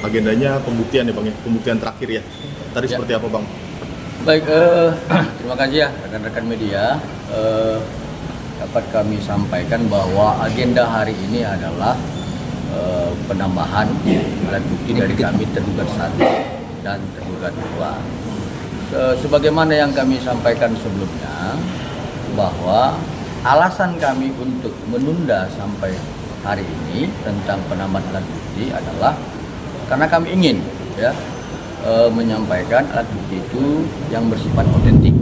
agendanya pembuktian ya Bang ya, pembuktian terakhir ya. Tadi seperti apa Bang? Baik, terima kasih ya rekan-rekan media. Dapat kami sampaikan bahwa agenda hari ini adalah penambahan alat bukti dari kami tergugat 1 dan tergugat 2. Sebagaimana yang kami sampaikan sebelumnya, bahwa alasan kami untuk menunda sampai hari ini tentang penambahan alat bukti adalah karena kami ingin menyampaikan alat bukti itu yang bersifat otentik.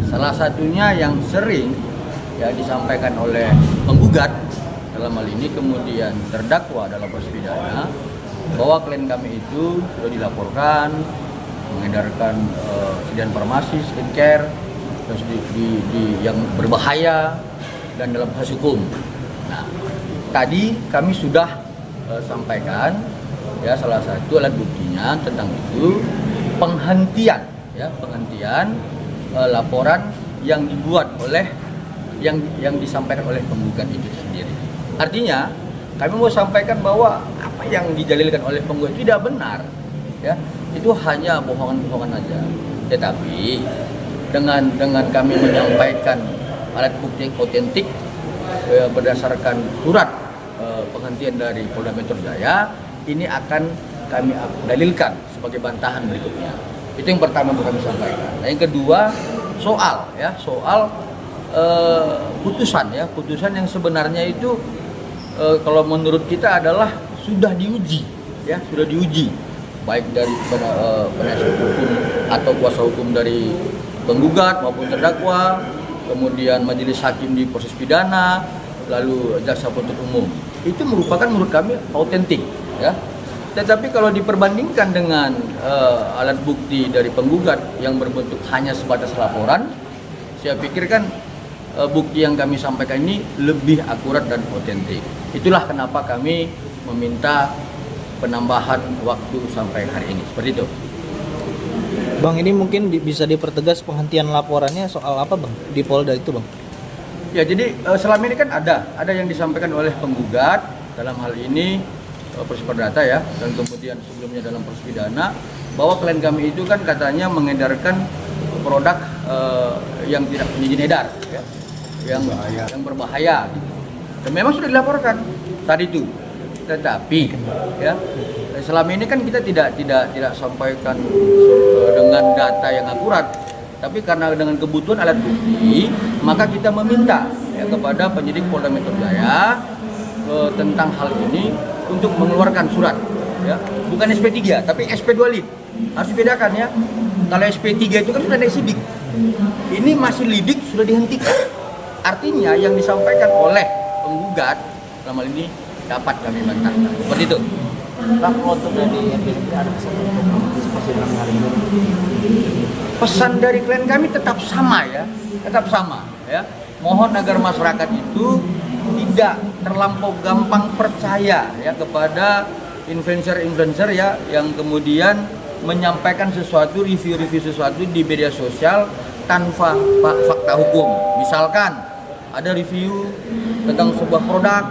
Salah satunya yang sering disampaikan oleh penggugat dalam hal ini kemudian terdakwa dalam proses pidana, bahwa klien kami itu sudah dilaporkan mengedarkan sediaan farmasi, skincare, terus yang berbahaya dan dalam proses hukum. Nah, tadi kami sudah sampaikan salah satu alat buktinya tentang itu penghentian laporan yang dibuat oleh yang disampaikan oleh penggugat itu sendiri. Artinya kami mau sampaikan bahwa apa yang didalilkan oleh penggugat itu tidak benar, itu hanya bohongan-bohongan aja. Tetapi dengan kami menyampaikan alat bukti yang otentik berdasarkan surat penghentian dari Polda Metro Jaya, ini akan kami dalilkan sebagai bantahan berikutnya. Itu yang pertama yang kami sampaikan. Nah, yang kedua soal putusan yang sebenarnya itu kalau menurut kita adalah sudah diuji, baik dari penasihat hukum atau kuasa hukum dari penggugat maupun terdakwa, kemudian majelis hakim di proses pidana, lalu jaksa penuntut umum. Itu merupakan menurut kami autentik, Tetapi kalau diperbandingkan dengan alat bukti dari penggugat yang berbentuk hanya sebatas laporan, saya pikir kan bukti yang kami sampaikan ini lebih akurat dan otentik. Itulah kenapa kami meminta penambahan waktu sampai hari ini. Seperti itu. Bang, ini mungkin bisa dipertegas penghentian laporannya soal apa Bang di Polda itu Bang? Ya, jadi selama ini kan ada yang disampaikan oleh penggugat dalam hal ini proses perdata dan kemudian sebelumnya dalam proses pidana, bahwa klien kami itu kan katanya mengedarkan produk yang tidak punya izin edar, yang berbahaya. Dan memang sudah dilaporkan tadi itu. Tetapi selama ini kan kita tidak sampaikan dengan data yang akurat. Tapi karena dengan kebutuhan alat bukti, maka kita meminta kepada penyidik Polda Metro Jaya tentang hal ini untuk mengeluarkan surat, bukan SP3 tapi SP2 lidik. Harus dibedakan Kalau SP3 itu kan sudah naik sidik, ini masih lidik sudah dihentikan. Artinya yang disampaikan oleh penggugat dalam hal ini dapat kami bantahkan. Seperti itu. Bang, untuk dari MPC ada pesan untuk persidangan hari ini? Pesan dari klien kami tetap sama Mohon agar masyarakat itu tidak terlampau gampang percaya kepada influencer yang kemudian menyampaikan sesuatu, review sesuatu di media sosial tanpa fakta hukum. Misalkan ada review tentang sebuah produk,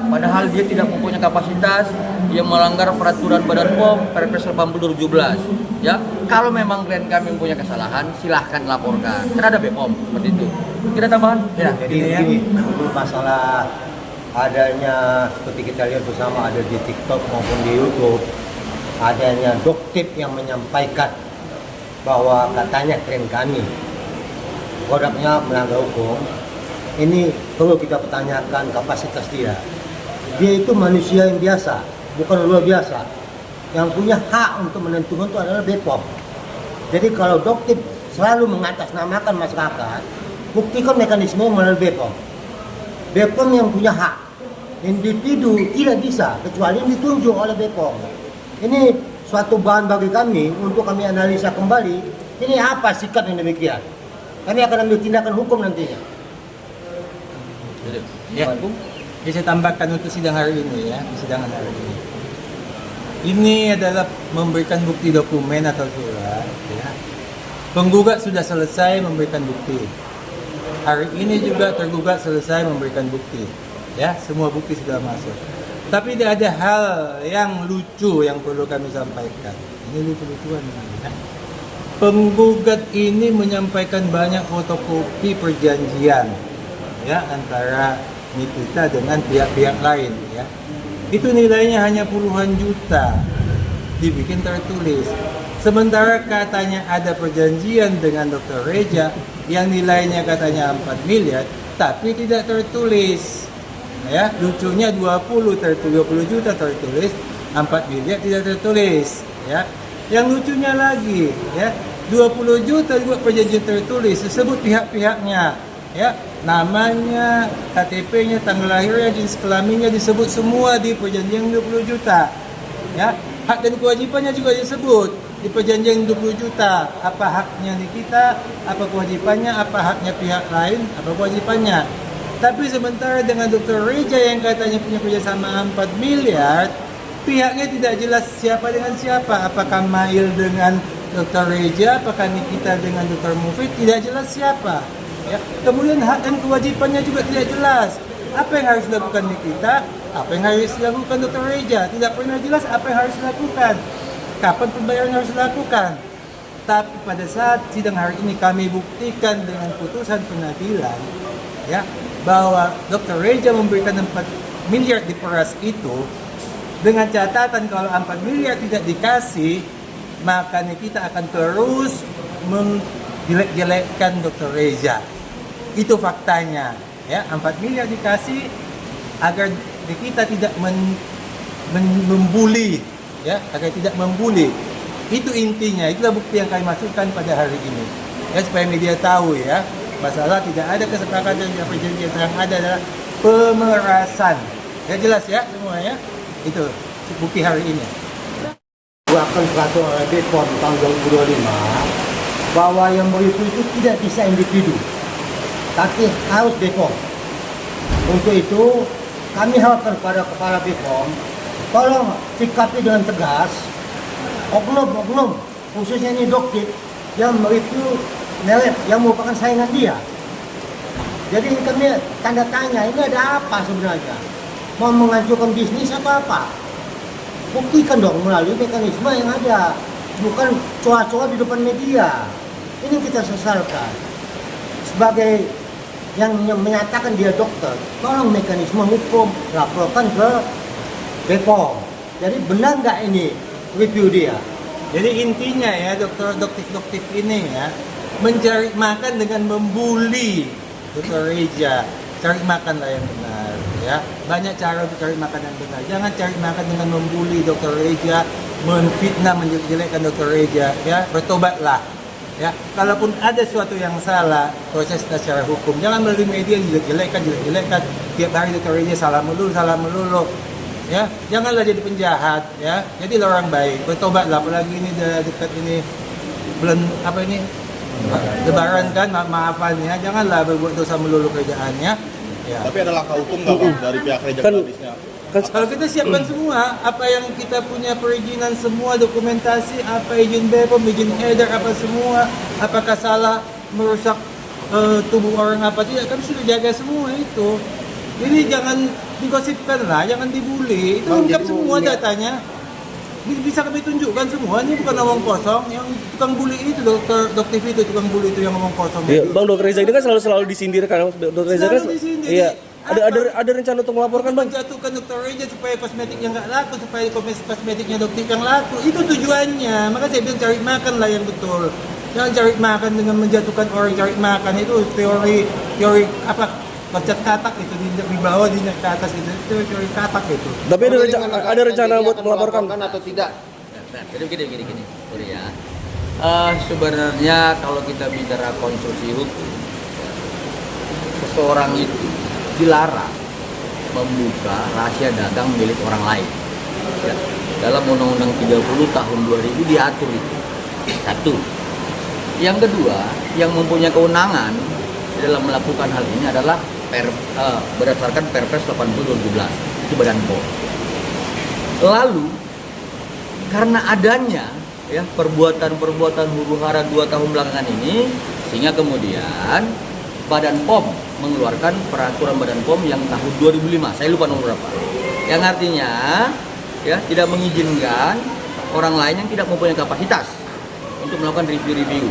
padahal dia tidak mempunyai kapasitas, dia melanggar peraturan Badan POM Perpres 80/2017. Kalau memang klien kami mempunyai kesalahan, silahkan laporkan. Karena ada BPOM seperti itu. Kita tambahan? Jadi ini untuk masalah adanya seperti kita lihat bersama ada di TikTok maupun di YouTube, adanya doktip yang menyampaikan bahwa katanya klien kami produknya melanggar hukum. Ini perlu kita pertanyakan kapasitas dia. Dia itu manusia yang biasa, bukan luar biasa. Yang punya hak untuk menentukan itu adalah BPOM. Jadi kalau doktip selalu mengatasnamakan masyarakat, buktikan mekanisme melalui BPOM. BPOM yang punya hak. Individu tidak bisa kecuali yang ditunjuk oleh BPOM. Ini suatu bahan bagi kami untuk kami analisa kembali. Ini apa sikap yang demikian? Kami akan ambil tindakan hukum nantinya. Bisa tambahkan untuk sidang hari ini persidangan hari ini. Ini adalah memberikan bukti dokumen atau surat. Penggugat sudah selesai memberikan bukti. Hari ini juga tergugat selesai memberikan bukti. Semua bukti sudah masuk. Tapi tidak ada hal yang lucu yang perlu kami sampaikan. Ini lucu-lucuan. Ya. Penggugat ini menyampaikan banyak fotokopi perjanjian ya antara Nikita dengan pihak-pihak lain ya. Itu nilainya hanya puluhan juta dibikin tertulis. Sementara katanya ada perjanjian dengan Dr. Reja yang nilainya katanya 4 miliar tapi tidak tertulis. Ya, lucunya 20 juta tertulis, 4 miliar tidak tertulis ya. Yang lucunya lagi ya, 20 juta juga perjanjian tertulis disebut pihak-pihaknya ya, namanya, KTP-nya, tanggal lahirnya, jenis kelaminnya disebut semua di perjanjian 20 juta ya. Hak dan kewajibannya juga disebut di perjanjian 20 juta. Apa haknya Nikita, apa kewajibannya, apa haknya pihak lain, apa kewajibannya. Tapi sementara dengan Dr. Reja yang katanya punya kerjasama 4 miliar, pihaknya tidak jelas siapa dengan siapa. Apakah Mail dengan Dr. Reja, apakah Nikita dengan Dr. Mufid, tidak jelas siapa. Ya. Kemudian hak dan kewajibannya juga tidak jelas. Apa yang harus dilakukan Nikita, apa yang harus dilakukan Dr. Reja, tidak pernah jelas apa yang harus dilakukan. Kapan pembayaran harus dilakukan. Tapi pada saat sidang hari ini kami buktikan dengan putusan pengadilan, ya, bahwa Dr. Reja memberikan 4 miliar diperas itu dengan catatan kalau 4 miliar tidak dikasih, maka kita akan terus menjelek-jelekkan Dr. Reja. Itu faktanya ya. 4 miliar dikasih agar kita tidak membuli ya, agar tidak membuli. Itu intinya, itulah bukti yang kami masukkan pada hari ini ya, supaya media tahu ya, masalah tidak ada kesepakatan yang perjanjian, yang ada adalah pemerasan ya. Jelas ya semuanya, itu bukti hari ini. Buatkan peraturan oleh BPOM tahun 2025 bahwa yang mereview itu tidak bisa individu, tapi harus BPOM. Untuk itu kami harapkan kepada kepala BPOM, tolong sikapi dengan tegas oknum-oknum, khususnya ini Doktit yang mereview Nelet yang merupakan saingan dia. Jadi kami tanda tanya, ini ada apa sebenarnya? Mau menghancurkan bisnis atau apa? Buktikan dong melalui mekanisme yang ada, bukan coa-coa di depan media. Ini kita sesalkan. Sebagai yang menyatakan dia dokter, tolong mekanisme hukum laporkan ke BPOM. Jadi benar nggak ini review dia? Jadi intinya ya, dokter ini ya, mencari makan dengan membuli Dr. Reja. Cari makanlah yang benar ya. Banyak cara untuk cari makan yang benar. Jangan cari makan dengan membuli Dr. Reja, menfitnah, menjelek-jelekkan Dr. Reja ya. Bertobatlah ya. Kalaupun ada sesuatu yang salah, proses secara hukum. Jangan melalui media jelek-jelekkan. Tiap hari Dr. Reja salah melulu ya. Janganlah jadi penjahat ya. Jadilah orang baik. Bertobatlah, apalagi ini dekat ini bulan apa ini? Lebaran kan, maafan ya. Janganlah berbuat dosa melulu kerjaannya ya. Tapi ada langkah hukum nggak Bang dari pihak Reja Kadisnya? Kalau kita siapkan semua, apa yang kita punya perizinan semua, dokumentasi, apa izin BPOM, izin edar, apa semua, apakah salah merusak tubuh orang apa tidak, kan sudah jaga semua itu. Jadi jangan digosipkan lah, jangan dibully. Itu lengkap semua datanya. Bisa kami tunjukkan semua, ini bukan omong kosong. Yang tukang bully itu, dokter itu tukang bully itu yang omong kosong. Iya, Bang, Dr. Reza ini kan selalu disindir kan. Dr. Reza kan iya. Ada rencana untuk melaporkan, Bang? Menjatuhkan Dr. Reja supaya kosmetiknya nggak laku, supaya kosmetiknya dokter yang laku. Itu tujuannya. Maka saya bilang cari makan lah yang betul. Jangan cari makan dengan menjatuhkan orang. Cari makan itu teori apa? Loncat katak itu di bawah, di ke atas itu teori katak itu. Tapi ada rencana buat melaporkan atau tidak? Jadi begini, sorry ya. Sebenarnya kalau kita bicara konstruksi hukum, seseorang itu dilarang membuka rahasia dagang milik orang lain. Ya. Dalam Undang-Undang 30 tahun 2000 diatur itu. Satu. Yang kedua, yang mempunyai kewenangan dalam melakukan hal ini adalah berdasarkan Perpres 80/2017, itu Badan POM. Lalu karena adanya ya perbuatan huru-hara 2 tahun belakangan ini, sehingga kemudian Badan POM mengeluarkan peraturan Badan POM yang tahun 2005, saya lupa nomor berapa, yang artinya ya tidak mengizinkan orang lain yang tidak mempunyai kapasitas untuk melakukan review-review.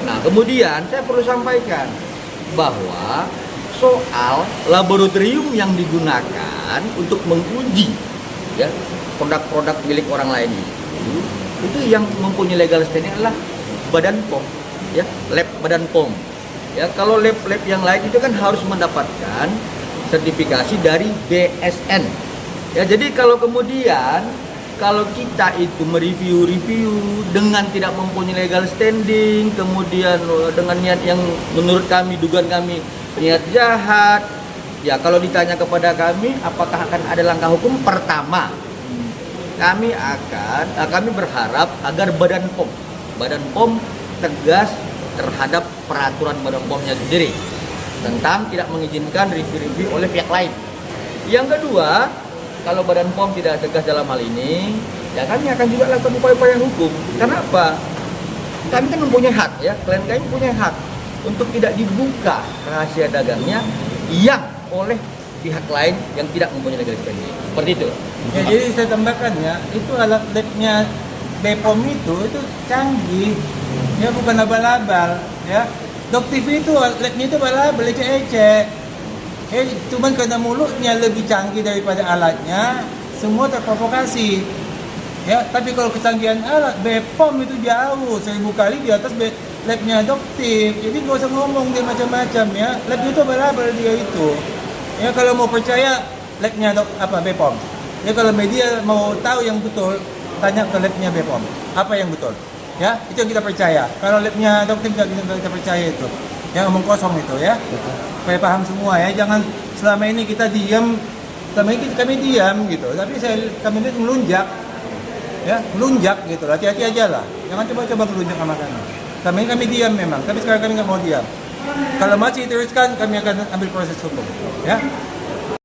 Nah, kemudian saya perlu sampaikan bahwa soal laboratorium yang digunakan untuk menguji ya produk-produk milik orang lain itu yang mempunyai legal standing adalah Badan POM, ya, lab Badan POM. Ya, kalau lab-lab yang lain itu kan harus mendapatkan sertifikasi dari BSN. Ya, jadi kalau kemudian kalau kita itu mereview dengan tidak mempunyai legal standing, kemudian dengan niat yang menurut kami, dugaan kami niat jahat, ya kalau ditanya kepada kami apakah akan ada langkah hukum, pertama kami berharap agar Badan POM tegas terhadap peraturan Badan POM-nya sendiri tentang tidak mengizinkan review oleh pihak lain. Yang kedua, kalau Badan POM tidak tegas dalam hal ini, ya kami akan juga lakukan upaya-upaya hukum. Kenapa? Kami kan mempunyai hak, ya, klien kami punya hak untuk tidak dibuka rahasia dagangnya yang oleh pihak lain yang tidak mempunyai legal standing. Seperti itu. Ya, jadi saya tambahkan ya, itu alat labnya BPOM itu canggih, ya bukan abal-abal, ya. Doktiv itu labnya itu abal-abal, ecek-ecek. Cuman karena mulutnya lebih canggih daripada alatnya, semua terprovokasi. Ya, tapi kalau kecanggihan alat BPOM itu jauh 1000 kali di atas labnya Doktiv. Jadi nggak usah ngomong dia macam-macam ya. Lab itu abal-abal dia itu. Ya kalau mau percaya labnya BPOM. Ya kalau media mau tahu yang betul, tanya ke labnya BPOM. Apa yang betul? Ya, itu yang kita percaya. Kalau labnya Doktiv kita percaya itu. Yang ngomong kosong itu ya. Supaya paham semua ya. Jangan selama ini kita diam, selama ini kami diam gitu. Tapi kami ini melunjak. Ya, melunjak gitu. Hati-hati aja lah. Jangan coba-coba melunjak sama kami. Kami diam memang. Tapi sekarang kami nggak mau diam. Kalau masih diteruskan, kami akan ambil proses hukum. Ya.